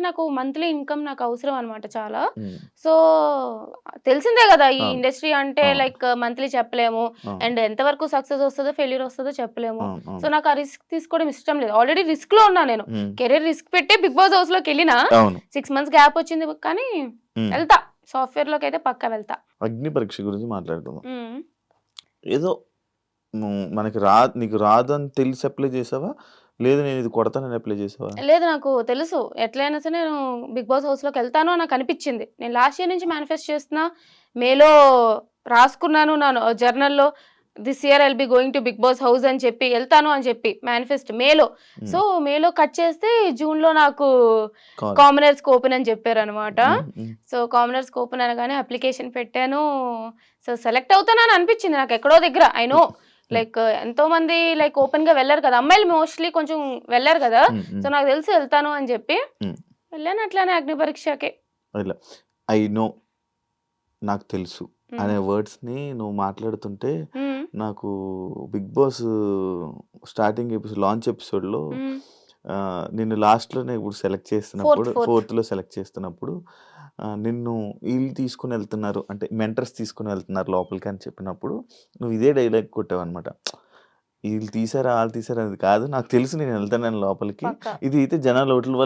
నాకు monthly income నాకు అవసరం అనమాట చాలా. హ్మ్. సో, తెలిసిందే గదా! ఈ అవును. ఇండస్ట్రీ అంటే అవును. లైక్ మంత్లీ చెప్పలేము. అవును. అండ్ ఎంతవరకు సక్సెస్ వస్తదో, ఫెయిల్యూర్ వస్తదో చెప్పలేము. అవును. సో, అవును. నాకు ఆ రిస్క్ తీసుకోవడం ఇష్టం లేదు. ఆల్రెడీ రిస్క్‌లో ఉన్నా నేను. హ్మ్. కెరియర్ రిస్క్ పెట్టే బిగ్ బాస్ హౌస్‌లోకెళ్ళినా అవును. 6 మంత్స్ గ్యాప్ వచ్చింది కానీ హ్మ్. ఎళ్తా. సాఫ్ట్‌వేర్‌లోకైతే పక్కా వెళ్తా. అగ్ని పరీక్ష గురించి మాట్లాడుకుందాం. హ్మ్. ఏదో మనకి నీకు రాదని తెలిసి అప్లై చేసావా? లేదు నేను ఇది కొడతానని అప్లై చేసావా? లేదు నాకు తెలుసు. ఎట్లైనా సరే నేను బిగ్ బాస్ హౌస్‌లోకెళ్తాను అని నాకనిపిచ్చింది. నేను లాస్ట్ ఇయర్ నుంచి మేనిఫెస్ట్ చేస్తున్నా. మేలో రాసుకున్నాను జర్నల్‌లో this year I'll be going to Bigg Boss house అని చెప్పి ఎళ్తాను అని చెప్పి మేనిఫెస్ట్ మేలో. హ్మ్. సో, మేలో కట్ చేస్తే జూన్‌లో నాకు కాల్. కామనర్స్‌కి ఓపెన్ అని చెప్పారనమాట. హ్మ్. హ్మ్. సో, కామనర్స్‌కి ఓపెన్ అనగానే అప్లికేషన్ పెట్టాను. సో, సెలెక్ట్ అవుతానని అనిపిచ్చింది నాకెక్కడో దగ్గర. ఐ నో హ్మ్. లైక్ ఎంతోమంది లైక్ ఓపెన్‌గా వెళ్లరు కదా! అమ్మాయిలు మోస్ట్‌లీ కొంచెం వెళ్లరు గదా! హ్మ్. సో, హ్మ్. నాకు తెలుసు ఎళ్తాను అని జెప్పి. హ్మ్. వెళ్ళాను అట్లానే అగ్ని పరీక్షకి. ఇలా ఐ నో నాకు తెలుసు హ్మ్. అనే వర్డ్స్‌ని నువ్వు మాట్లాడుతుంటే హ్మ్. నాకు 'బిగ్ బాస్' స్టార్టింగ్ లాంచ్ ఎపిసోడ్‌లో హ్మ్. నిన్ను లాస్ట్‌లోనే ఇప్పుడు సెలెక్ట్ చేస్తున్నప్పుడు ఫోర్త్. ఫోర్త్‌లో సెలెక్ట్ చేస్తున్నప్పుడు నిన్ను ఈళ్ళు తీసుకొనెళ్తున్నారు అంటే మెంటర్స్ తీసుకొనెళ్తున్నారు లోపలికి అని చెప్పినప్పుడు నువ్వు ఇదే డైలాగ్ కొట్టావన్నమాట. ఈళ్ళు తీశారా, ఆళ్ళు తీశారా అనేది కాదు. నాకు తెలుసు నేను ఎళ్తానని లోపలికి. పక్కా. ఇది అయితే జనాలు ఓట్ల వల్ల